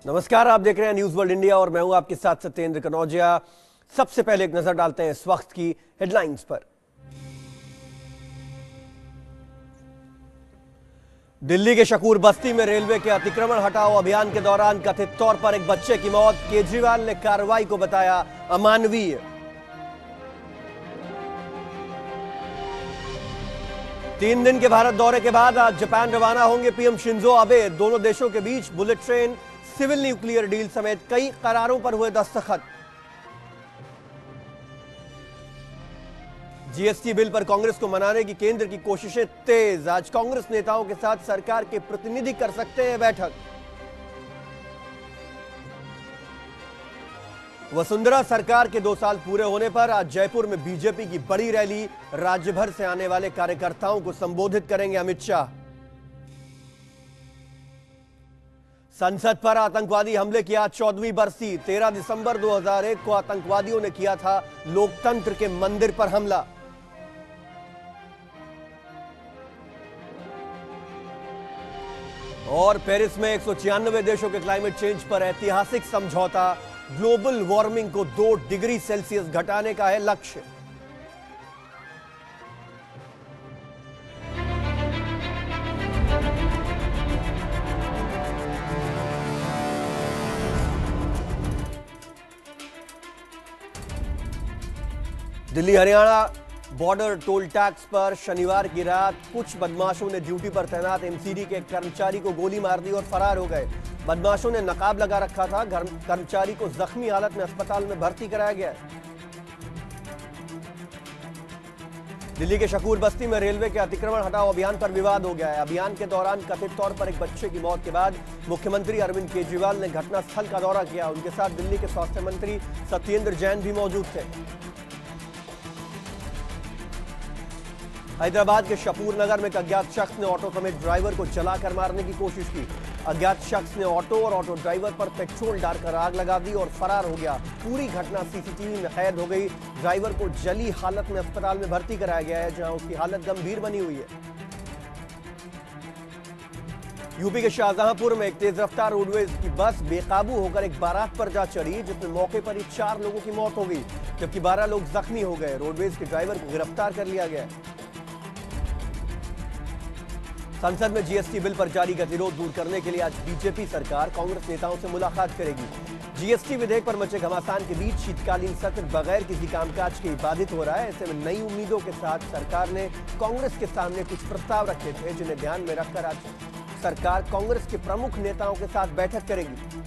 नमस्कार, आप देख रहे हैं न्यूज वर्ल्ड इंडिया और मैं हूं आपके साथ सत्येंद्र कनौजिया। सबसे पहले एक नजर डालते हैं इस वक्त की हेडलाइंस पर। दिल्ली के शकूर बस्ती में रेलवे के अतिक्रमण हटाओ अभियान के दौरान कथित तौर पर एक बच्चे की मौत। केजरीवाल ने कार्रवाई को बताया अमानवीय। तीन दिन के भारत दौरे के बाद आज जापान रवाना होंगे पीएम शिंजो आबे। दोनों देशों के बीच bullet train, civil nuclear deal समेत कई करारों पर हुए दस्तखत। जीएसटी बिल पर कांग्रेस को मनाने की केंद्र की कोशिशें तेज। आज कांग्रेस नेताओं के साथ सरकार के प्रतिनिधि कर सकते हैं बैठक। वसुंधरा सरकार के 2 साल पूरे होने पर आज जयपुर में बीजेपी की बड़ी रैली। राज्य भर से आने वाले कार्यकर्ताओं को संबोधित करेंगे अमित शाह। संसद पर आतंकवादी हमले की आज 14वीं बरसी। 13 दिसंबर 2001 को आतंकवादियों ने किया था लोकतंत्र के मंदिर पर हमला। और पेरिस में 196 देशों के क्लाइमेट चेंज पर ऐतिहासिक समझौता। ग्लोबल वार्मिंग को 2 डिग्री सेल्सियस घटाने का है लक्ष्य। Delhi Haryana border toll tax पर शनिवार की रात कुछ बदमाशों ने ड्यूटी पर तैनात एमसीडी के कर्मचारी को गोली मार दी और फरार हो गए। बदमाशों ने नकाब लगा रखा था। कर्मचारी को जख्मी हालत में अस्पताल में भर्ती कराया गया है। दिल्ली के शकूर बस्ती में रेलवे के अतिक्रमण हटाओ अभियान पर विवाद हो गया है। अभियान के दौरान कथित तौर पर एक बच्चे की मौत के बाद मुख्यमंत्री अरविंद केजरीवाल ने घटनास्थल का दौरा किया। उनके साथ दिल्ली के स्वास्थ्य मंत्री सत्येंद्र जैन भी मौजूद थे। हैदराबाद के शपूर नगर में एक अज्ञात शख्स ने ऑटो समेत ड्राइवर को जलाकर मारने की कोशिश की। अज्ञात शख्स ने ऑटो और ऑटो ड्राइवर पर पेट्रोल डालकर आग लगा दी और फरार हो गया। पूरी घटना सीसीटीवी में कैद हो गई। ड्राइवर को जली हालत में अस्पताल में भर्ती कराया गया है, जहां उसकी हालत गंभीर बनी हुई है। यूपी के शाहजहांपुर में एक तेज रफ्तार रोडवेज की बस बेकाबू होकर एक बारात पर जा चढ़ी, जिसमें मौके पर ही 4 लोगों की मौत हो गई, जबकि 12 लोग जख्मी हो गए। रोडवेज के ड्राइवर को गिरफ्तार कर लिया गया। संसद में जीएसटी बिल पर जारी गतिरोध दूर करने के लिए आज बीजेपी सरकार कांग्रेस नेताओं से मुलाकात करेगी। जीएसटी विधेयक पर मचे घमासान के बीच शीतकालीन सत्र बगैर किसी कामकाज के बाधित हो रहा है। ऐसे में नई उम्मीदों के साथ सरकार ने कांग्रेस के सामने कुछ प्रस्ताव रखे थे, जिन्हें ध्यान में रखकर आज सरकार कांग्रेस के प्रमुख नेताओं के साथ बैठक करेगी।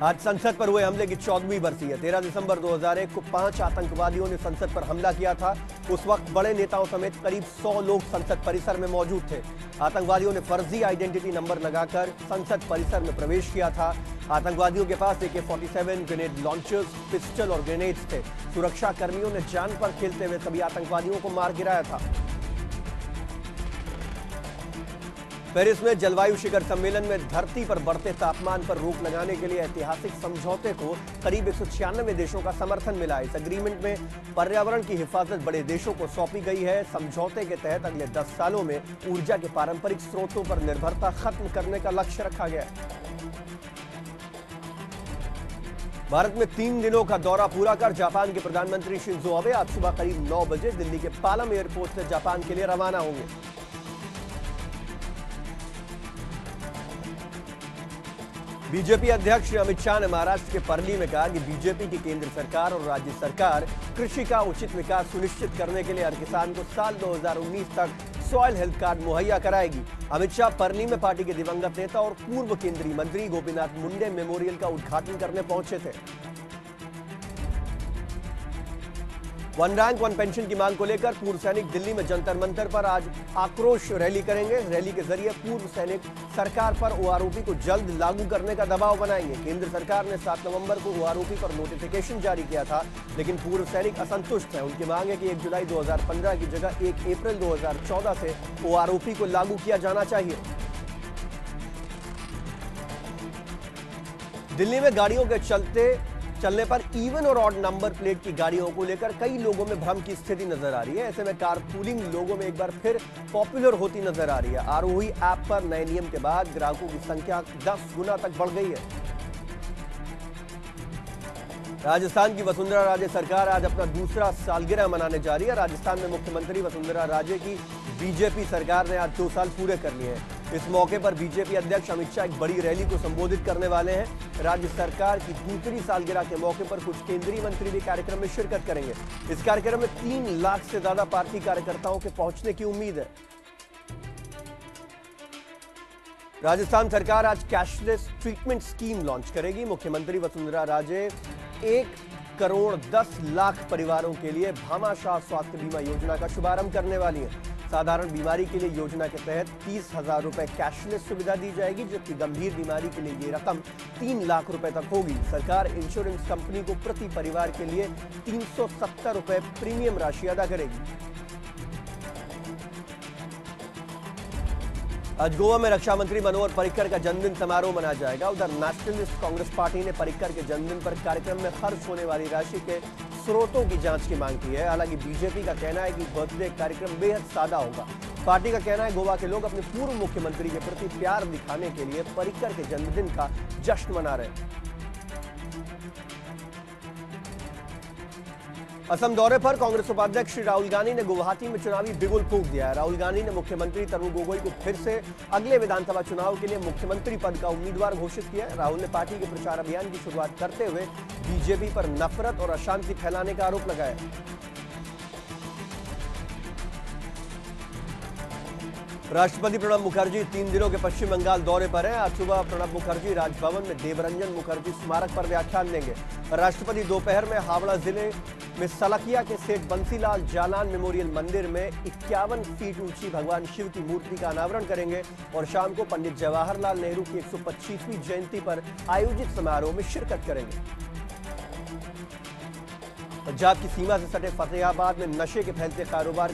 आज संसद पर हुए हमले की 14वीं बरसी है। 13 दिसंबर 2001 को 5 आतंकवादियों ने संसद पर हमला किया था। उस वक्त बड़े नेताओं समेत करीब 100 लोग संसद परिसर में मौजूद थे। आतंकवादियों ने फर्जी आइडेंटिटी नंबर लगाकर संसद परिसर में प्रवेश किया था। आतंकवादियों के पास AK-47 ग्रेनेड लॉन्चर्स, पिस्टल और ग्रेनेड्स थे। सुरक्षा कर्मियों ने जान पर खेलते हुए सभी आतंकवादियों को मार गिराया था। पेरिस में जलवायु शिखर सम्मेलन में धरती पर बढ़ते तापमान पर रोक लगाने के लिए ऐतिहासिक समझौते को करीब 196 देशों का समर्थन मिला है। इस एग्रीमेंट में पर्यावरण की हिफाजत बड़े देशों को सौंपी गई है। समझौते के तहत अगले 10 सालों में ऊर्जा के पारंपरिक स्रोतों पर निर्भरता खत्म करने का लक्ष्य रखा गया है। भारत में 3 दिनों का दौरा पूरा कर जापान के प्रधानमंत्री शिंजो आबे आज सुबह करीब 9 बजे दिल्ली के पालम एयरपोर्ट से जापान के लिए रवाना होंगे। बीजेपी अध्यक्ष अमित शाह ने महाराष्ट्र के परली में कहा कि बीजेपी की केंद्र सरकार और राज्य सरकार कृषि का उचित विकास सुनिश्चित करने के लिए हर किसान को साल 2019 तक सॉइल हेल्थ कार्ड मुहैया कराएगी। अमित शाह परली में पार्टी के दिवंगत नेता और पूर्व केंद्रीय मंत्री गोपीनाथ मुंडे मेमोरियल का उद्घाटन करने पहुंचे थे। वन रैंक वन पेंशन की मांग को लेकर पूर्व सैनिक दिल्ली में जंतर मंतर पर आज आक्रोश रैली करेंगे। रैली के जरिए पूर्व सैनिक सरकार पर ओआरओपी को जल्द लागू करने का दबाव बनाएंगे। केंद्र सरकार ने 7 नवंबर को ओआरओपी पर नोटिफिकेशन जारी किया था, लेकिन पूर्व सैनिक असंतुष्ट हैं। उनकी मांग है कि 1 जुलाई 2015 की जगह 1 अप्रैल 2014 से ओआरओपी को लागू किया जाना चाहिए। दिल्ली में गाड़ियों के चलते चलने पर इवन और ऑड नंबर प्लेट की गाड़ियों को लेकर कई लोगों में भ्रम की स्थिति नजर आ रही है। ऐसे में कारपूलिंग लोगों में एक बार फिर पॉपुलर होती नजर आ रही है। आरोही ऐप पर नए नियम के बाद ग्राहकों की संख्या 10 गुना तक बढ़ गई है। राजस्थान की वसुंधरा राजे सरकार आज अपना दूसरा सालगिरह मनाने जा रही है। राजस्थान में मुख्यमंत्री वसुंधरा राजे की बीजेपी सरकार ने आज 2 साल पूरे कर लिए हैं। इस मौके पर बीजेपी अध्यक्ष अमित शाह एक बड़ी रैली को संबोधित करने वाले हैं। राज्य सरकार की दूसरी सालगिरह के मौके पर कुछ केंद्रीय मंत्री भी कार्यक्रम में शिरकत करेंगे। इस कार्यक्रम में 3 लाख से ज्यादा पार्टी कार्यकर्ताओं के पहुंचने की उम्मीद है। राजस्थान सरकार आज कैशलेस ट्रीटमेंट स्कीम लॉन्च करेगी। मुख्यमंत्री वसुंधरा राजे 1 करोड़ 10 लाख परिवारों के लिए भामाशाह स्वास्थ्य बीमा योजना का शुभारंभ करने वाली है। साधारण बीमारी के लिए योजना के तहत 30,000 रुपए कैशलेस सुविधा दी जाएगी, जबकि गंभीर बीमारी के लिए ये रकम 3 लाख रुपए तक होगी। सरकार इंश्योरेंस कंपनी को प्रति परिवार के लिए 370 रुपए प्रीमियम राशि अदा करेगी। आज गोवा में रक्षा मंत्री मनोहर पर्रिकर का जन्मदिन समारोह मनाया जाएगा। उधर नेशनलिस्ट कांग्रेस पार्टी ने पर्रिकर के जन्मदिन पर कार्यक्रम में खर्च होने वाली राशि के स्रोतों की जांच की मांग की है। हालांकि बीजेपी का कहना है कि बर्थडे कार्यक्रम बेहद सादा होगा। पार्टी का कहना है गोवा के लोग अपने पूर्व मुख्यमंत्री के प्रति प्यार दिखाने के लिए पर्रिकर के जन्मदिन का जश्न मना रहे हैं। असम दौरे पर कांग्रेस उपाध्यक्ष श्री राहुल गांधी ने गुवाहाटी में चुनावी बिगुल फूंक दिया है। राहुल गांधी ने मुख्यमंत्री तरुण गोगोई को फिर से अगले विधानसभा चुनाव के लिए मुख्यमंत्री पद का उम्मीदवार घोषित किया है। राहुल ने पार्टी के प्रचार अभियान की शुरुआत करते हुए बीजेपी पर नफरत और अशांति फैलाने का आरोप लगाया। राष्ट्रपति प्रणब मुखर्जी 3 दिनों के पश्चिम बंगाल दौरे पर हैं। आज सुबह प्रणब मुखर्जी राजभवन में देवरंजन मुखर्जी स्मारक पर व्याख्यान देंगे। राष्ट्रपति दोपहर में हावड़ा जिले में सलकिया के सेठ बंसीलाल जालान मेमोरियल मंदिर में 51 फीट ऊंची भगवान शिव की मूर्ति का अनावरण करेंगे और शाम को पंडित जवाहरलाल नेहरू की 125वीं जयंती पर आयोजित समारोह में शिरकत करेंगे। पंजाब की सीमा से सटे फतेहाबाद में नशे के फैलते कारोबार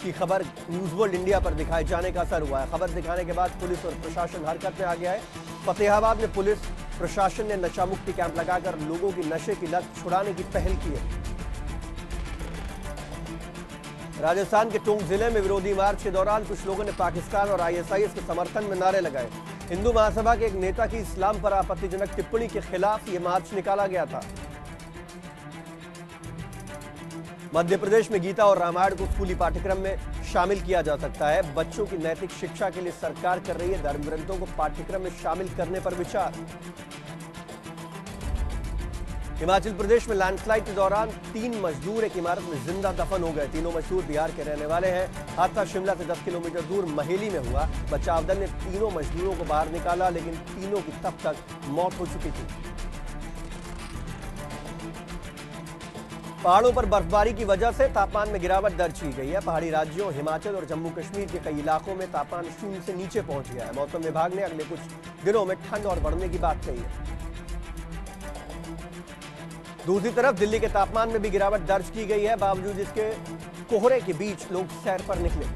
की खबर न्यूज वर्ल्ड इंडिया पर दिखाए जाने का असर हुआ है। खबर दिखाने के बाद पुलिस और प्रशासन हरकत में आ गया है। फतेहाबाद में पुलिस प्रशासन ने नशा मुक्ति कैंप लगाकर लोगों की नशे की लत छुड़ाने की पहल की है। राजस्थान के टोंक जिले में विरोधी मार्च के दौरान कुछ लोगों ने पाकिस्तान और आईएसआईएस के समर्थन में नारे लगाए। हिंदू महासभा के एक नेता की इस्लाम पर आपत्तिजनक टिप्पणी के खिलाफ यह मार्च निकाला गया था। मध्य प्रदेश में गीता और रामायण को स्कूली पाठ्यक्रम में शामिल किया जा सकता है। बच्चों की नैतिक शिक्षा के लिए सरकार कर रही है धर्म ग्रंथों को पाठ्यक्रम में शामिल करने पर विचार। हिमाचल प्रदेश में लैंडस्लाइड के दौरान 3 मजदूर एक इमारत में जिंदा दफन हो गए। तीनों मजदूर बिहार के रहने वाले हैं। हादसा शिमला से 10 किलोमीटर दूर महेली में हुआ। बचाव दल ने तीनों मजदूरों को बाहर निकाला, लेकिन तीनों की तब तक मौत हो चुकी थी। पहाड़ों पर बर्फबारी की वजह से तापमान में गिरावट दर्ज की गई है। पहाड़ी राज्यों हिमाचल और जम्मू कश्मीर के कई इलाकों में तापमान 0 से नीचे पहुंच गया है। मौसम विभाग ने अगले कुछ दिनों में ठंड और बढ़ने की बात कही है। दूसरी तरफ दिल्ली के तापमान में भी गिरावट दर्ज की गई है। बावजूद इसके कोहरे के बीच लोग सैर पर निकले।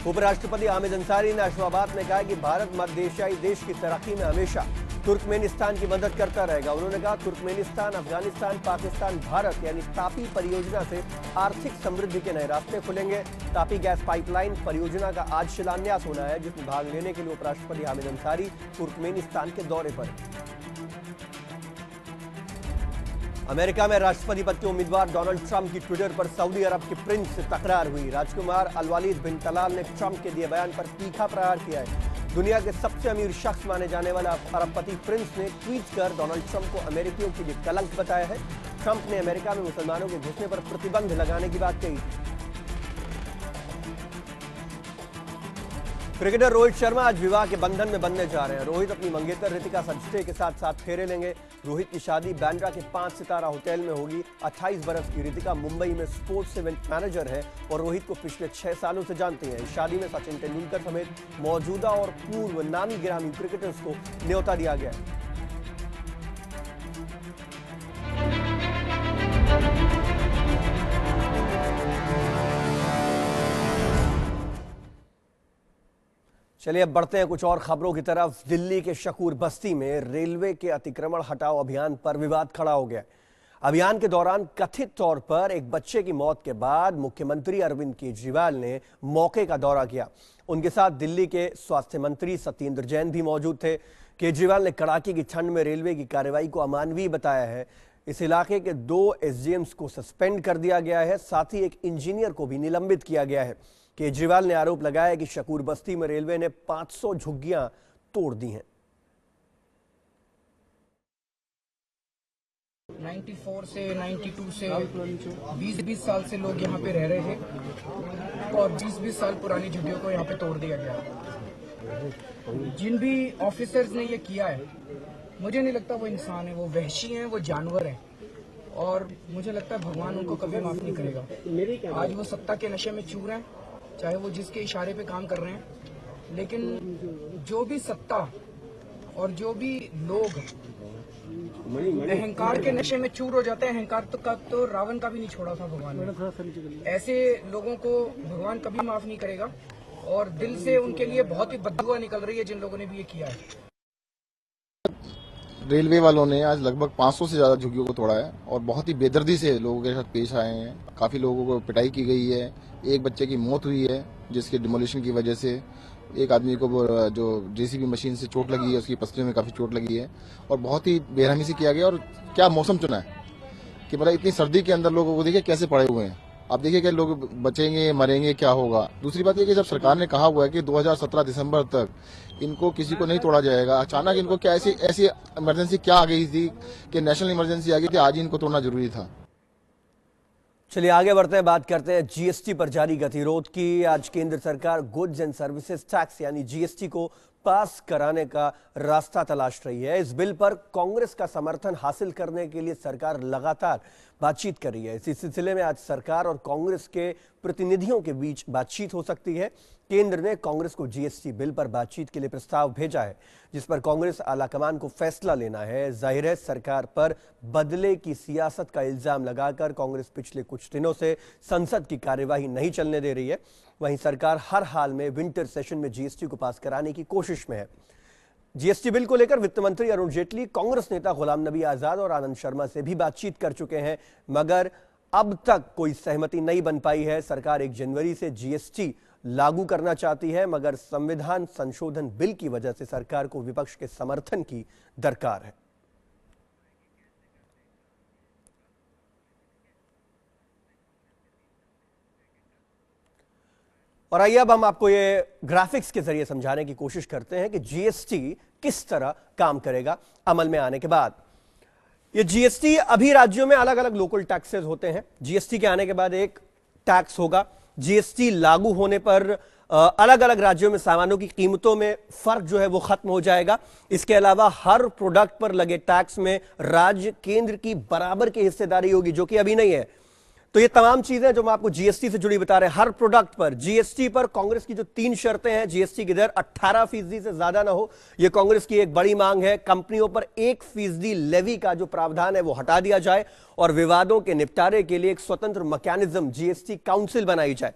उपराष्ट्रपति हामिद अंसारी ने अशवाबाद में कहा कि भारत मध्य एशियाई देश की तरक्की में हमेशा तुर्कमेनिस्तान की मदद करता रहेगा। उन्होंने कहा तुर्कमेनिस्तान, अफगानिस्तान, पाकिस्तान, भारत यानी तापी परियोजना से आर्थिक समृद्धि के नए रास्ते खुलेंगे। तापी गैस पाइपलाइन परियोजना का आज शिलान्यास होना है, जिसमें भाग लेने के लिए उपराष्ट्रपति हामिद अंसारी तुर्कमेनिस्तान के दौरे पर। अमेरिका में राष्ट्रपति पद के उम्मीदवार डोनाल्ड ट्रंप की ट्विटर पर सऊदी अरब के प्रिंस से तकरार हुई। राजकुमार अल वालिद बिन तलाल ने ट्रंप के दिए बयान पर तीखा प्रहार किया है। दुनिया के सबसे अमीर शख्स माने जाने वाला अरबपति प्रिंस ने ट्वीट कर डोनाल्ड ट्रंप को अमेरिकियों के लिए कलंक बताया है। ट्रंप ने अमेरिका में मुसलमानों के घुसने पर प्रतिबंध लगाने की बात कही थी। क्रिकेटर रोहित शर्मा आज विवाह के बंधन में बंधने जा रहे हैं। रोहित अपनी मंगेतर रितिका सजदे के साथ 7 फेरे लेंगे। रोहित की शादी बांद्रा के 5 सितारा होटल में होगी। 28 बरस की रितिका मुंबई में स्पोर्ट्स इवेंट मैनेजर है और रोहित को पिछले 6 सालों से जानती हैं। इस शादी में सचिन तेंदुलकर समेत मौजूदा और पूर्व नामी गिरामी क्रिकेटर्स को न्योता दिया गया है। चलिए अब बढ़ते हैं कुछ और खबरों की तरफ। दिल्ली के शकूर बस्ती में रेलवे के अतिक्रमण हटाओ अभियान पर विवाद खड़ा हो गया। अभियान के दौरान कथित तौर पर एक बच्चे की मौत के बाद मुख्यमंत्री अरविंद केजरीवाल ने मौके का दौरा किया। उनके साथ दिल्ली के स्वास्थ्य मंत्री सत्येंद्र जैन भी मौजूद थे। केजरीवाल ने कड़ाके की ठंड में रेलवे की कार्रवाई को अमानवीय बताया है। इस इलाके के 2 एसडीएम्स को सस्पेंड कर दिया गया है, साथ ही एक इंजीनियर को भी निलंबित किया गया है। केजरीवाल ने आरोप लगाया कि शकूर बस्ती में रेलवे ने 500 झुग्गियां तोड़ दी हैं। 94 से 92 से 20-20 साल से लोग यहाँ पे रह रहे थे और 20-20 साल पुरानी झुग्गियों को यहाँ पे तोड़ दिया गया। जिन भी ऑफिसर्स ने ये किया है, मुझे नहीं लगता वो इंसान है, वो वहशी हैं, वो जानवर हैं और मुझे लगता है भगवान उनको कभी माफ नहीं करेगा। आज वो सत्ता के नशे में चूर हैं, चाहे वो जिसके इशारे पे काम कर रहे हैं, लेकिन जो भी सत्ता और जो भी लोग अहंकार के नशे में चूर हो जाते हैं, अहंकार तो रावण का भी नहीं छोड़ा था भगवान ने। ऐसे लोगों को भगवान कभी माफ नहीं करेगा और दिल से उनके लिए बहुत ही बददुआ निकल रही है जिन लोगों ने भी ये किया है। रेलवे वालों ने आज लगभग 500 से ज्यादा झुग्गियों को तोड़ा है और बहुत ही बेदर्दी से लोगों के साथ पेश आए हैं। काफी लोगों को पिटाई की गई है। एक बच्चे की मौत हुई है जिसके डिमोलिशन की वजह से। एक आदमी को जो जेसीबी मशीन से चोट लगी है, उसकी पसलियों में काफी चोट लगी है और बहुत ही बेरहमी से किया गया। और क्या मौसम चुना है कि मतलब इतनी सर्दी के अंदर लोगों को देखिए कैसे पड़े हुए हैं। आप देखिए कि लोग बचेंगे मरेंगे क्या होगा। दूसरी बात यह कि जब सरकार ने कहा हुआ है कि 2017 दिसंबर तक इनको किसी को नहीं तोड़ा जाएगा, अचानक इनको क्या ऐसी इमरजेंसी क्या आ गई थी कि नेशनल इमरजेंसी आ गई थी, आज ही इनको तोड़ना जरूरी था। चलिए आगे बढ़ते हैं, बात करते हैं जीएसटी पर जारी गतिरोध की। आज केंद्र सरकार गुड्स एंड सर्विसेज टैक्स यानी जीएसटी को पास कराने का रास्ता तलाश रही है। इस बिल पर कांग्रेस का समर्थन हासिल करने के लिए सरकार लगातार बातचीत कर रही है। इसी सिलसिले में आज सरकार और कांग्रेस के प्रतिनिधियों के बीच बातचीत हो सकती है। केंद्र ने कांग्रेस को जीएसटी बिल पर बातचीत के लिए प्रस्ताव भेजा है, जिस पर कांग्रेस आलाकमान को फैसला लेना है। जाहिर है सरकार पर बदले की सियासत का इल्जाम लगाकर कांग्रेस पिछले कुछ दिनों से संसद की कार्यवाही नहीं चलने दे रही है। वहीं सरकार हर हाल में विंटर सेशन में जीएसटी को पास कराने की कोशिश में है। जीएसटी बिल को लेकर वित्त मंत्री अरुण जेटली कांग्रेस नेता गुलाम नबी आजाद और आनंद शर्मा से भी बातचीत कर चुके हैं, मगर अब तक कोई सहमति नहीं बन पाई है। सरकार 1 जनवरी से जीएसटी लागू करना चाहती है, मगर संविधान संशोधन बिल की वजह से सरकार को विपक्ष के समर्थन की दरकार है। और आइए अब हम आपको ये ग्राफिक्स के जरिए समझाने की कोशिश करते हैं कि जीएसटी किस तरह काम करेगा अमल में आने के बाद। ये जीएसटी अभी राज्यों में अलग अलग लोकल टैक्सेस होते हैं। जीएसटी के आने के बाद एक टैक्स होगा। जीएसटी लागू होने पर अलग अलग राज्यों में सामानों की कीमतों में फर्क जो है वो खत्म हो जाएगा। इसके अलावा हर प्रोडक्ट पर लगे टैक्स में राज्य केंद्र की बराबर की हिस्सेदारी होगी, जो कि अभी नहीं है। तो ये तमाम चीजें जो मैं आपको जीएसटी से जुड़ी बता रहे हैं। हर प्रोडक्ट पर जीएसटी पर कांग्रेस की जो 3 शर्तें हैं, जीएसटी की दर 18% से ज्यादा ना हो, यह कांग्रेस की एक बड़ी मांग है। कंपनियों पर 1% लेवी का जो प्रावधान है वो हटा दिया जाए और विवादों के निपटारे के लिए एक स्वतंत्र मैकेनिज्म जीएसटी काउंसिल बनाई जाए।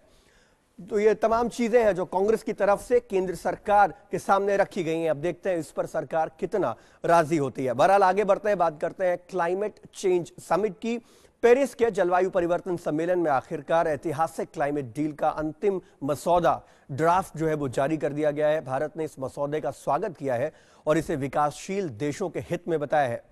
तो ये तमाम चीजें हैं जो कांग्रेस की तरफ से केंद्र सरकार के सामने रखी गई हैं। अब देखते हैं इस पर सरकार कितना राजी होती है। बहरहाल आगे बढ़ते हैं, बात करते हैं क्लाइमेट चेंज समिट की। पेरिस के जलवायु परिवर्तन सम्मेलन में आखिरकार ऐतिहासिक क्लाइमेट डील का अंतिम मसौदा ड्राफ्ट जो है वो जारी कर दिया गया है। भारत ने इस मसौदे का स्वागत किया है और इसे विकासशील देशों के हित में बताया है।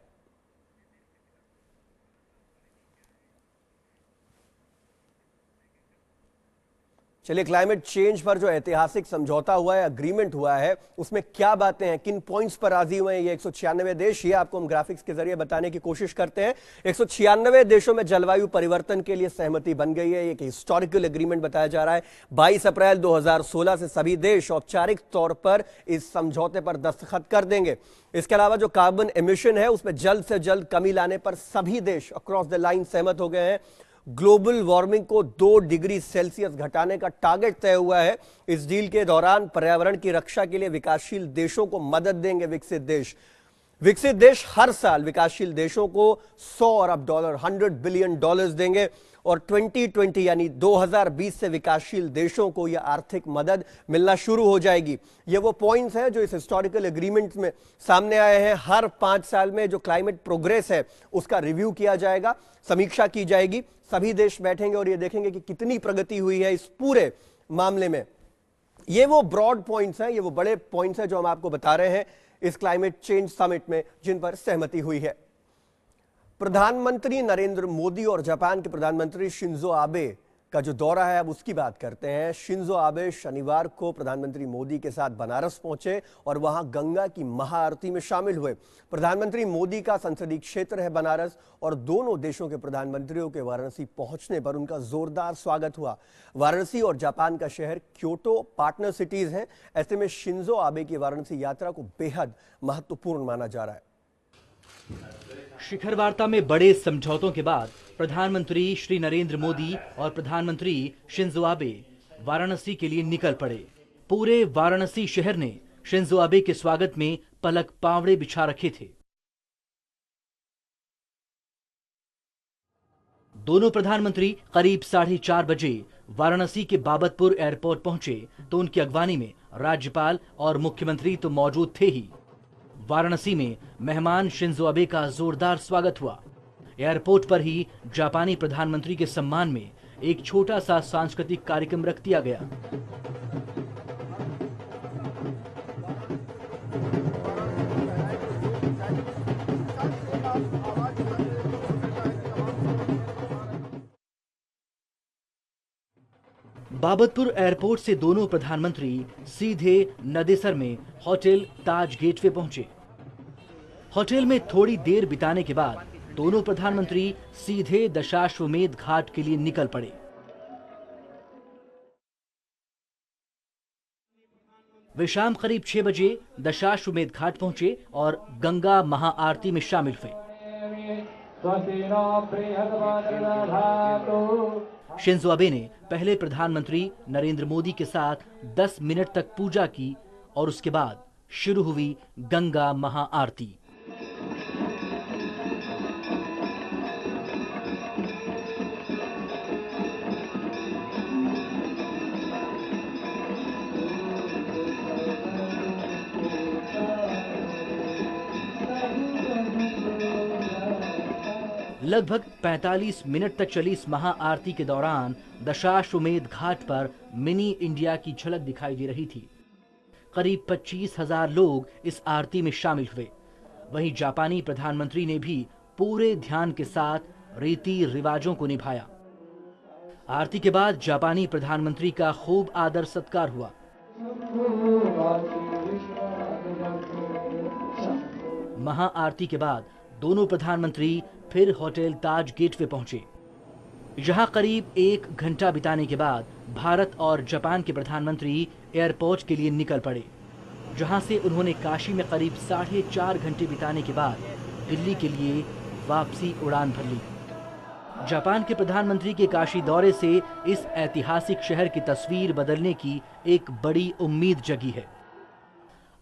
चलिए क्लाइमेट चेंज पर जो ऐतिहासिक समझौता हुआ है, अग्रीमेंट हुआ है, उसमें क्या बातें हैं, किन पॉइंट्स पर राजी हुए हैं ये 196 देश, ये आपको हम ग्राफिक्स के जरिए बताने की कोशिश करते हैं। 196 देशों में जलवायु परिवर्तन के लिए सहमति बन गई है। एक हिस्टोरिकल एग्रीमेंट बताया जा रहा है। 22 अप्रैल 2016 से सभी देश औपचारिक तौर पर इस समझौते पर दस्तखत कर देंगे। इसके अलावा जो कार्बन एमिशन है उसमें जल्द से जल्द कमी लाने पर सभी देश अक्रॉस द लाइन सहमत हो गए हैं। ग्लोबल वार्मिंग को 2 डिग्री सेल्सियस घटाने का टारगेट तय हुआ है। इस डील के दौरान पर्यावरण की रक्षा के लिए विकासशील देशों को मदद देंगे विकसित देश। हर साल विकासशील देशों को $100 अरब $100 बिलियन देंगे और 2020 यानी 2020 से विकासशील देशों को यह आर्थिक मदद मिलना शुरू हो जाएगी। ये वो पॉइंट्स हैं जो इस हिस्टोरिकल एग्रीमेंट में सामने आए हैं। हर 5 साल में जो क्लाइमेट प्रोग्रेस है उसका रिव्यू किया जाएगा, समीक्षा की जाएगी। सभी देश बैठेंगे और ये देखेंगे कि कितनी प्रगति हुई है इस पूरे मामले में। ये वो ब्रॉड पॉइंट्स हैं, ये वो बड़े पॉइंट्स हैं जो हम आपको बता रहे हैं इस क्लाइमेट चेंज समिट में, जिन पर सहमति हुई है। प्रधानमंत्री नरेंद्र मोदी और जापान के प्रधानमंत्री शिंजो आबे का जो दौरा है, अब उसकी बात करते हैं। शिंजो आबे शनिवार को प्रधानमंत्री मोदी के साथ बनारस पहुंचे और वहां गंगा की महाआरती में शामिल हुए। प्रधानमंत्री मोदी का संसदीय क्षेत्र है बनारस और दोनों देशों के प्रधानमंत्रियों के वाराणसी पहुंचने पर उनका जोरदार स्वागत हुआ। वाराणसी और जापान का शहर क्योटो पार्टनर सिटीज हैं। ऐसे में शिंजो आबे की वाराणसी यात्रा को बेहद महत्वपूर्ण माना जा रहा है। शिखर वार्ता में बड़े समझौतों के बाद प्रधानमंत्री श्री नरेंद्र मोदी और प्रधानमंत्री शिंजो आबे वाराणसी के लिए निकल पड़े। पूरे वाराणसी शहर ने शिंजो आबे के स्वागत में पलक पावड़े बिछा रखे थे। दोनों प्रधानमंत्री करीब 4:30 बजे वाराणसी के बाबतपुर एयरपोर्ट पहुंचे तो उनकी अगवानी में राज्यपाल और मुख्यमंत्री तो मौजूद थे ही। वाराणसी में मेहमान शिंजो आबे का जोरदार स्वागत हुआ। एयरपोर्ट पर ही जापानी प्रधानमंत्री के सम्मान में एक छोटा सा सांस्कृतिक कार्यक्रम रख दिया गया। बाबतपुर एयरपोर्ट से दोनों प्रधानमंत्री सीधे नदेसर में होटल ताज गेटवे पहुंचे। होटल में थोड़ी देर बिताने के बाद दोनों प्रधानमंत्री सीधे दशाश्वमेध घाट के लिए निकल पड़े। वे शाम करीब 6 बजे दशाश्वमेध घाट पहुंचे और गंगा महाआरती में शामिल हुए। शिंजो आबे ने पहले प्रधानमंत्री नरेंद्र मोदी के साथ 10 मिनट तक पूजा की और उसके बाद शुरू हुई गंगा महाआरती। लगभग 45 मिनट तक चली इस महाआरती के दौरान दशाश्वमेध घाट पर मिनी इंडिया की झलक दिखाई दे रही थी। करीब 25,000 लोग इस आरती में शामिल हुए। वहीं जापानी प्रधानमंत्री ने भी पूरे ध्यान के साथ रीति रिवाजों को निभाया। आरती के बाद जापानी प्रधानमंत्री का खूब आदर सत्कार हुआ। महाआरती के बाद दोनों प्रधानमंत्री फिर होटल ताज गेटवे पहुंचे। यहां करीब 1 घंटा बिताने के बाद भारत और जापान के प्रधानमंत्री एयरपोर्ट के लिए निकल पड़े, जहां से उन्होंने काशी में करीब 4.5 घंटे बिताने के बाद दिल्ली के लिए वापसी उड़ान भर ली। जापान के प्रधानमंत्री के काशी दौरे से इस ऐतिहासिक शहर की तस्वीर बदलने की एक बड़ी उम्मीद जगी है।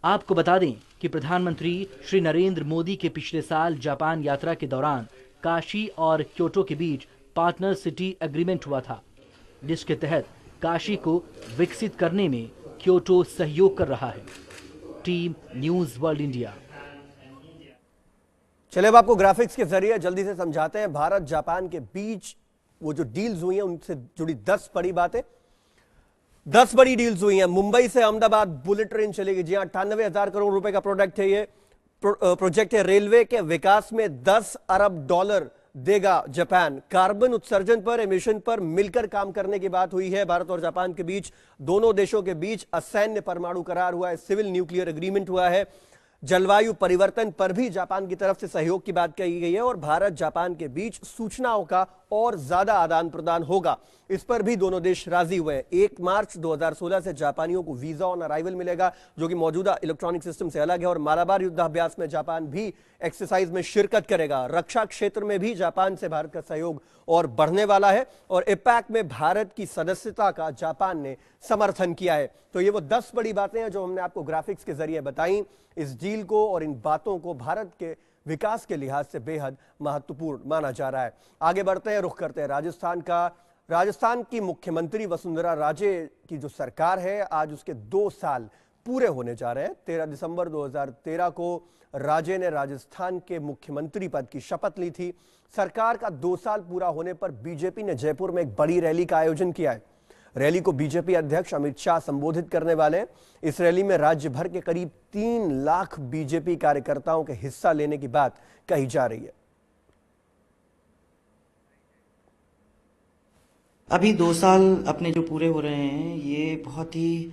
आपको बता दें कि प्रधानमंत्री श्री नरेंद्र मोदी के पिछले साल जापान यात्रा के दौरान काशी और क्योटो के बीच पार्टनर सिटी एग्रीमेंट हुआ था, जिसके तहत काशी को विकसित करने में क्योटो सहयोग कर रहा है। Team news world India. चलिए अब आपको ग्राफिक्स के जरिए जल्दी से समझाते हैं भारत जापान के बीच वो जो डील्स हुई हैं उनसे जुड़ी 10 बड़ी बातें। 10 बड़ी डील्स हुई हैं। मुंबई से अहमदाबाद बुलेट ट्रेन चलेगी। जी हां, 98,000 करोड़ रुपए का प्रोडक्ट है ये प्रोजेक्ट है। रेलवे के विकास में $10 अरब देगा जापान। कार्बन उत्सर्जन पर, एमिशन पर मिलकर काम करने की बात हुई है भारत और जापान के बीच। दोनों देशों के बीच असैन्य परमाणु करार हुआ है, सिविल न्यूक्लियर एग्रीमेंट हुआ है। जलवायु परिवर्तन पर भी जापान की तरफ से सहयोग की बात कही गई है और भारत जापान के बीच सूचनाओं का और ज्यादा आदान प्रदान होगा, इस पर भी दोनों देश राजी हुए हैं। 1 मार्च 2016 से जापानियों को वीजा ऑन अराइवल मिलेगा, जो कि मौजूदा इलेक्ट्रॉनिक सिस्टम से अलग है। और मालाबार युद्धाभ्यास में जापान भी एक्सरसाइज में शिरकत करेगा। रक्षा क्षेत्र में भी जापान से भारत का सहयोग और बढ़ने वाला है और एपैक में भारत की सदस्यता का जापान ने समर्थन किया है। तो ये वो 10 बड़ी बातें हैं जो हमने आपको ग्राफिक्स के जरिए बताई। इस डील को और इन बातों को भारत के विकास के लिहाज से बेहद महत्वपूर्ण माना जा रहा है। आगे बढ़ते हैं, रुख करते हैं राजस्थान की मुख्यमंत्री वसुंधरा राजे की जो सरकार है, आज उसके 2 साल पूरे होने जा रहे हैं। 13 दिसंबर 2013 को राजे ने राजस्थान के मुख्यमंत्री पद की शपथ ली थी। सरकार का 2 साल पूरा होने पर बीजेपी ने जयपुर में एक बड़ी रैली का आयोजन किया है। रैली को बीजेपी अध्यक्ष अमित शाह संबोधित करने वाले हैं। इस रैली में राज्य भर के करीब 3 लाख बीजेपी कार्यकर्ताओं के हिस्सा लेने की बात कही जा रही है। अभी 2 साल अपने जो पूरे हो रहे हैं, ये बहुत ही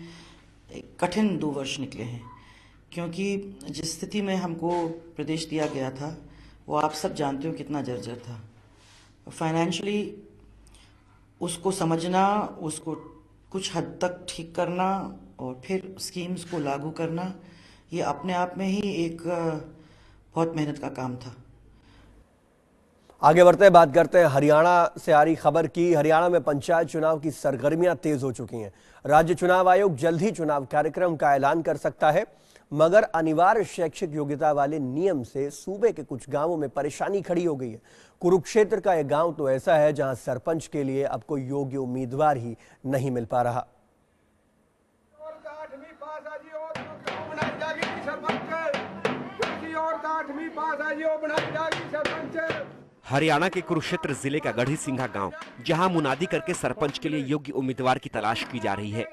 कठिन 2 वर्ष निकले हैं, क्योंकि जिस स्थिति में हमको प्रदेश दिया गया था वो आप सब जानते हो कितना जर्जर था। फाइनेंशियली उसको समझना, उसको कुछ हद तक ठीक करना और फिर स्कीम्स को लागू करना, ये अपने आप में ही एक बहुत मेहनत का काम था। आगे बढ़ते हैं, बात करते हैं हरियाणा से आ रही खबर की। हरियाणा में पंचायत चुनाव की सरगर्मियां तेज हो चुकी हैं। राज्य चुनाव आयोग जल्द ही चुनाव कार्यक्रम का ऐलान कर सकता है, मगर अनिवार्य शैक्षिक योग्यता वाले नियम से सूबे के कुछ गांवों में परेशानी खड़ी हो गई है। कुरुक्षेत्र का यह गांव तो ऐसा है जहां सरपंच के लिए अब कोई योग्य उम्मीदवार ही नहीं मिल पा रहा। हरियाणा के कुरुक्षेत्र जिले का गढ़ी सिंघा गांव, जहां मुनादी करके सरपंच के लिए योग्य उम्मीदवार की तलाश की जा रही है।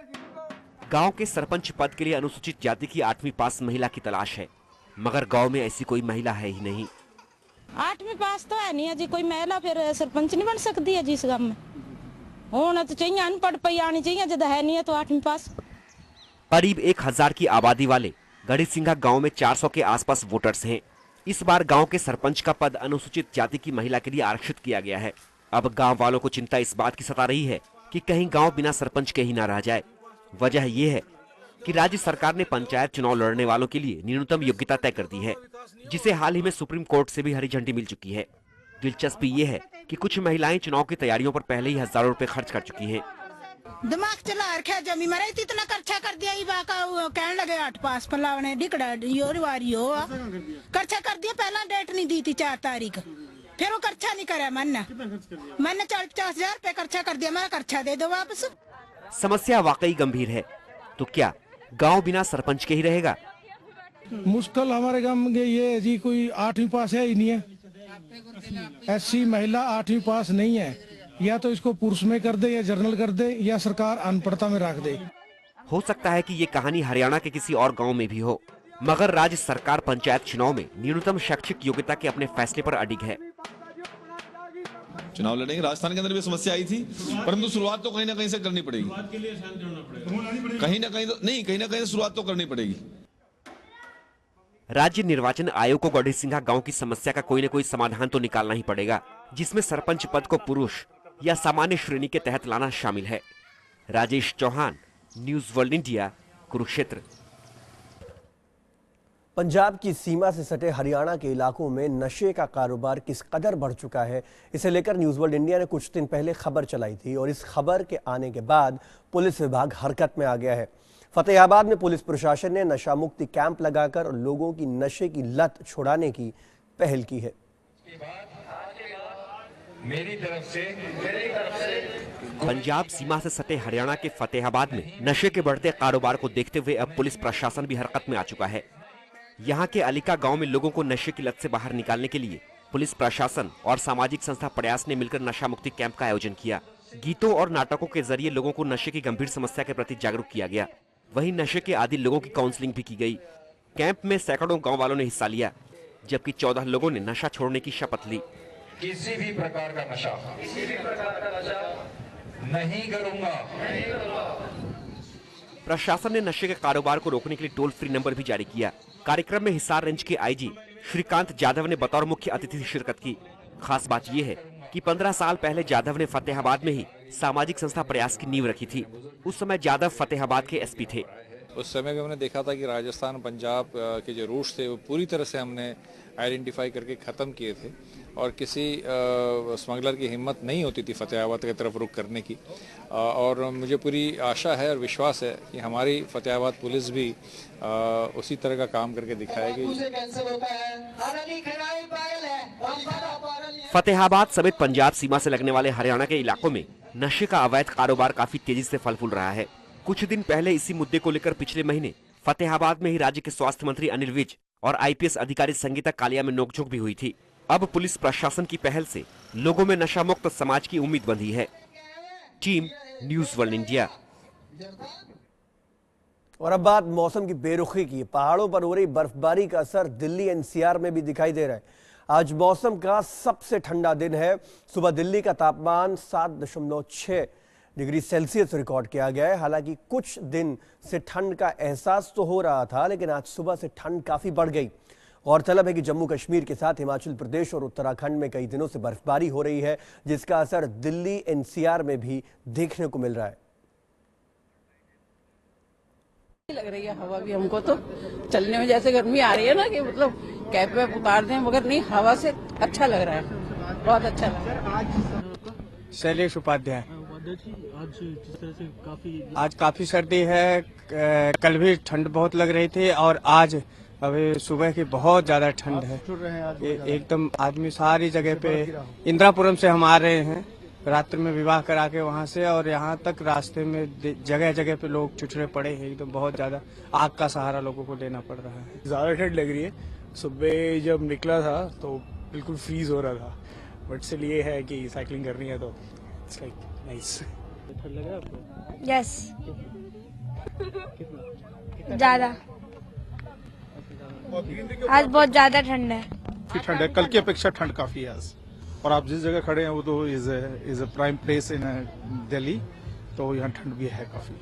गांव के सरपंच पद के लिए अनुसूचित जाति की 8वीं पास महिला की तलाश है, मगर गांव में ऐसी कोई महिला है ही नहीं। 8वीं पास तो है नहीं है जी, कोई महिला फिर सरपंच नहीं बन सकती है जी इस गांव में। होना तो चाहिए, अनपढ़ पई आनी चाहिए, जब है नहीं है तो 8वीं पास। करीब 1000 की आबादी वाले गढ़ी सिंघा गाँव में 400 के आसपास वोटर्स हैं। इस बार गांव के सरपंच का पद अनुसूचित जाति की महिला के लिए आरक्षित किया गया है। अब गांव वालों को चिंता इस बात की सता रही है कि कहीं गांव बिना सरपंच के ही ना रह जाए। वजह यह है कि राज्य सरकार ने पंचायत चुनाव लड़ने वालों के लिए न्यूनतम योग्यता तय कर दी है, जिसे हाल ही में सुप्रीम कोर्ट से भी हरी झंडी मिल चुकी है। दिलचस्पी ये है कि कुछ महिलाएं चुनाव की तैयारियों पर पहले ही हजारों रुपए खर्च कर चुकी हैं। दिमाग चला रखा जमी मरे इतना खर्चा कर दिया, कहने लगे 8 पास पलावने डिकड़ा योरवारी हो खर्चा कर दिया। पहला डेट नहीं दी थी 4 तारीख, फिर वो खर्चा नहीं करा। मैंने 40-50 रुपए खर्चा कर दिया, मैं खर्चा दे दो वापस। समस्या वाकई गंभीर है, तो क्या गांव बिना सरपंच के ही रहेगा? मुश्किल हमारे गांव में ये है जी, कोई 8वीं पास है ही नहीं है। ऐसी महिला 8वीं पास नहीं है, या तो इसको पुरुष में कर दे या जर्नल कर दे, या सरकार अनपढ़ता में रख दे। हो सकता है कि ये कहानी हरियाणा के किसी और गांव में भी हो, मगर राज्य सरकार पंचायत चुनाव में न्यूनतम शैक्षिक योग्यता के अपने फैसले पर अडिग है। चुनाव लड़ेंगे, राजस्थान के अंदर भी समस्या आई थी, परंतु शुरुआत तो कहीं ना कहीं से करनी पड़ेगी। कहीं ना कहीं शुरुआत तो करनी पड़ेगी। राज्य निर्वाचन आयोग को गढ़ी सिंघा गांव की समस्या का कोई न कोई समाधान तो निकालना ही पड़ेगा, जिसमें सरपंच पद को पुरुष या सामान्य श्रेणी के तहत लाना शामिल है। Rajesh Chauhan, news world India, Kurukshetra. Punjab की सीमा से सटे हरियाणा के इलाकों में नशे का कारोबार किस कदर बढ़ चुका है, इसे लेकर न्यूज वर्ल्ड इंडिया ने कुछ दिन पहले खबर चलाई थी और इस खबर के आने के बाद पुलिस विभाग हरकत में आ गया है। फतेहाबाद में पुलिस प्रशासन ने नशा मुक्ति कैंप लगाकर लोगों की नशे की लत छुड़ाने की पहल की है। मेरी तरफ से पंजाब सीमा से सटे हरियाणा के फतेहाबाद में नशे के बढ़ते कारोबार को देखते हुए अब पुलिस प्रशासन भी हरकत में आ चुका है। यहाँ के अलीका गांव में लोगों को नशे की लत से बाहर निकालने के लिए पुलिस प्रशासन और सामाजिक संस्था प्रयास ने मिलकर नशा मुक्ति कैंप का आयोजन किया। गीतों और नाटकों के जरिए लोगों को नशे की गंभीर समस्या के प्रति जागरूक किया गया। वहीं नशे के आदी लोगों की काउंसलिंग भी की गई। कैंप में सैकड़ों गाँव वालों ने हिस्सा लिया, जबकि 14 लोगों ने नशा छोड़ने की शपथ ली। किसी भी प्रकार का नशा नहीं करूंगा। प्रशासन ने नशे के कारोबार को रोकने के लिए टोल फ्री नंबर भी जारी किया। कार्यक्रम में हिसार रेंज के आईजी श्रीकांत जाधव ने बतौर मुख्य अतिथि शिरकत की। खास बात यह है कि 15 साल पहले जाधव ने फतेहाबाद में ही सामाजिक संस्था प्रयास की नींव रखी थी। उस समय जाधव फतेहाबाद के एसपी थे। उस समय भी हमने देखा था कि राजस्थान पंजाब के जो रूट्स थे वो पूरी तरह से हमने आइडेंटिफाई करके ख़त्म किए थे और किसी स्मगलर की हिम्मत नहीं होती थी फतेहाबाद की तरफ रुख करने की। और मुझे पूरी आशा है और विश्वास है कि हमारी फतेहाबाद पुलिस भी उसी तरह का काम करके दिखाएगी। फतेहाबाद समेत पंजाब सीमा से लगने वाले हरियाणा के इलाकों में नशे का अवैध कारोबार काफी तेजी से फल फूल रहा है। कुछ दिन पहले इसी मुद्दे को लेकर पिछले महीने फतेहाबाद में ही राज्य के स्वास्थ्य मंत्री अनिल विज और आईपीएस अधिकारी संगीता कालिया में नोकझोंक भी हुई थी। अब पुलिस प्रशासन की पहल से लोगों में नशा मुक्त समाज की उम्मीद बंधी है। Team news world India. और अब बात मौसम की बेरुखी की। पहाड़ों पर हो रही बर्फबारी का असर दिल्ली एनसीआर में भी दिखाई दे रहा है। आज मौसम का सबसे ठंडा दिन है। सुबह दिल्ली का तापमान 7.6 डिग्री सेल्सियस रिकॉर्ड किया गया है। हालांकि कुछ दिन से ठंड का एहसास तो हो रहा था, लेकिन आज सुबह से ठंड काफी बढ़ गई। गौरतलब है कि जम्मू कश्मीर के साथ हिमाचल प्रदेश और उत्तराखंड में कई दिनों से बर्फबारी हो रही है, जिसका असर दिल्ली एनसीआर में भी देखने को मिल रहा है। लग रही है हवा भी हमको, तो चलने में जैसे गर्मी आ रही है ना कि मतलब कैप वैप उतार दें, मगर नहीं, हवा से अच्छा लग रहा है, बहुत अच्छा लग रहा है। शैलेश उपाध्याय। आज काफी सर्दी है। कल भी ठंड बहुत लग रही थी और आज अभी सुबह की बहुत ज्यादा ठंड है। एकदम आदमी सारी जगह पे, इंदिरापुरम से हम आ रहे हैं रात्रि में विवाह करा के वहाँ से, और यहाँ तक रास्ते में जगह जगह पे लोग चुचड़े पड़े हैं। एकदम बहुत ज्यादा आग का सहारा लोगों को लेना पड़ रहा है। ज्यादा ठंड लग रही है। सुबह जब निकला था तो बिल्कुल फ्रीज हो रहा था, बट स्टिल ये है कि साइकिलिंग करनी है तो इट्स लाइक नाइस। ठंड लग रहा है आपको? यस, ज्यादा। आज बहुत ज्यादा ठंड है। ठंड है, कल की अपेक्षा ठंड काफी है आज। और आप जिस जगह खड़े हैं वो तो is a prime place in Delhi, तो यहाँ ठंड भी है काफी।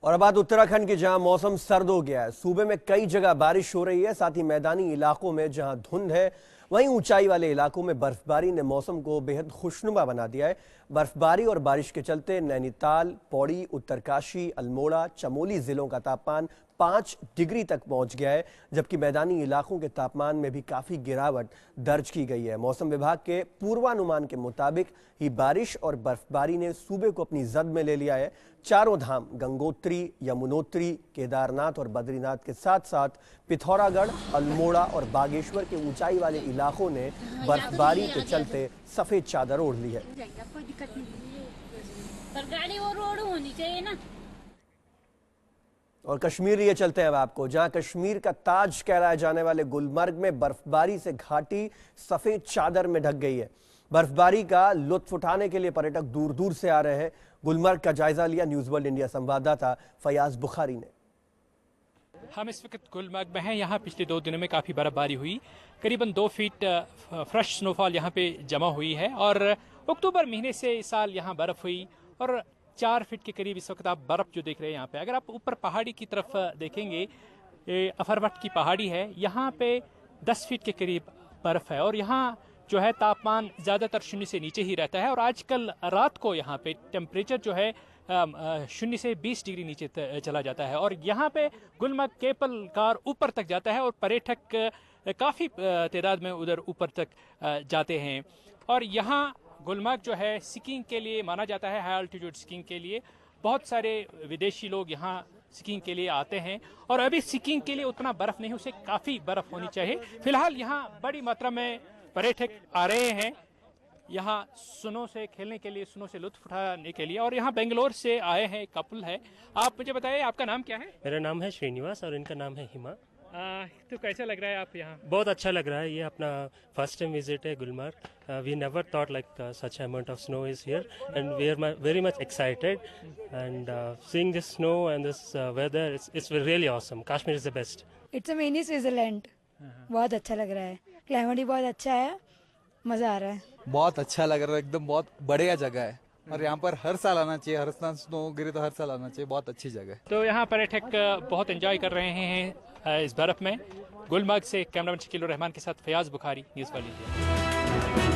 और अब बात उत्तराखंड की, जहां मौसम सर्द हो गया है। सूबे में कई जगह बारिश हो रही है। साथ ही मैदानी इलाकों में जहां धुंध है, वहीं ऊंचाई वाले इलाकों में बर्फबारी ने मौसम को बेहद खुशनुमा बना दिया है। बर्फबारी और बारिश के चलते नैनीताल, पौड़ी, उत्तरकाशी, अल्मोड़ा, चमोली जिलों का तापमान 5 डिग्री तक पहुंच गया है, जबकि मैदानी इलाकों के तापमान में भी काफी गिरावट दर्ज की गई है। मौसम विभाग के पूर्वानुमान के मुताबिक ही बारिश और बर्फबारी ने सूबे को अपनी जद में ले लिया है। चारों धाम गंगोत्री, यमुनोत्री, केदारनाथ और बद्रीनाथ के साथ साथ पिथौरागढ़, अल्मोड़ा और बागेश्वर के ऊंचाई वाले इलाकों ने बर्फबारी के चलते सफेद चादर ओढ़ ली है। पर गाड़ी और रोड होनी चाहिए ना। और कश्मीर लिए चलते हैं अब आपको, जहां कश्मीर का ताज कहलाए जाने वाले गुलमर्ग में बर्फबारी से घाटी सफेद चादर में ढक गई है। बर्फबारी का लुत्फ उठाने के लिए पर्यटक दूर दूर से आ रहे हैं। गुलमर्ग का जायजा लिया न्यूज़ वर्ल्ड इंडिया संवाददाता फयाज बुखारी ने। हम इस वक्त गुलमर्ग में हैं। यहाँ पिछले 2 दिनों में काफ़ी बर्फबारी हुई। करीबन 2 फीट फ्रेश स्नोफॉल यहाँ पे जमा हुई है और अक्टूबर महीने से इस साल यहाँ बर्फ़ हुई और 4 फीट के करीब इस वक्त आप बर्फ़ जो देख रहे हैं यहाँ पे। अगर आप ऊपर पहाड़ी की तरफ देखेंगे, अफरवट की पहाड़ी है, यहाँ पे 10 फीट के करीब बर्फ़ है और यहाँ जो है तापमान ज़्यादातर 0 से नीचे ही रहता है। और आजकल रात को यहाँ पे टेम्परेचर जो है 0 से 20 डिग्री नीचे चला जाता है और यहाँ पे गुलमर्ग केबल कार ऊपर तक जाता है और पर्यटक काफ़ी तादाद में उधर ऊपर तक जाते हैं। और यहाँ गुलमर्ग जो है स्कीइंग के लिए माना जाता है, हाई अल्टीट्यूड स्कीइंग के लिए। बहुत सारे विदेशी लोग यहाँ स्कीइंग के लिए आते हैं और अभी स्कीइंग के लिए उतना बर्फ़ नहीं, उसे काफ़ी बर्फ़ होनी चाहिए। फिलहाल यहाँ बड़ी मात्रा में पर्यटक आ रहे हैं यहाँ स्नो से खेलने के लिए, स्नो से लुत्फ उठाने के लिए। और यहाँ बेंगलोर से आए हैं, एक कपल है। आप मुझे बताइए आपका नाम क्या है? मेरा नाम है श्रीनिवास और इनका नाम है हिमा। तो कैसा लग रहा है आप यहाँ? बहुत अच्छा लग रहा है। ये अपना फर्स्ट टाइम विजिट है Gulmarg. We never thought like such amount of snow is here and we are very much excited and seeing this snow and this weather it's really awesome. Kashmir is the best. It's a mini Switzerland. बहुत अच्छा लग रहा है, climate भी बहुत अच्छा है, मजा आ रहा है। बहुत अच्छा लग रहा है, एकदम बहुत बढ़िया जगह है और यहाँ पर हर साल आना चाहिए। हर साल स्नो गिरे तो हर साल आना चाहिए, बहुत अच्छी जगह है। तो यहाँ पर्यटक बहुत एंजॉय कर रहे हैं इस बर्फ में। गुलमर्ग से कैमरामैन शकील रहमान के साथ Fayaz Bukhari, news world India.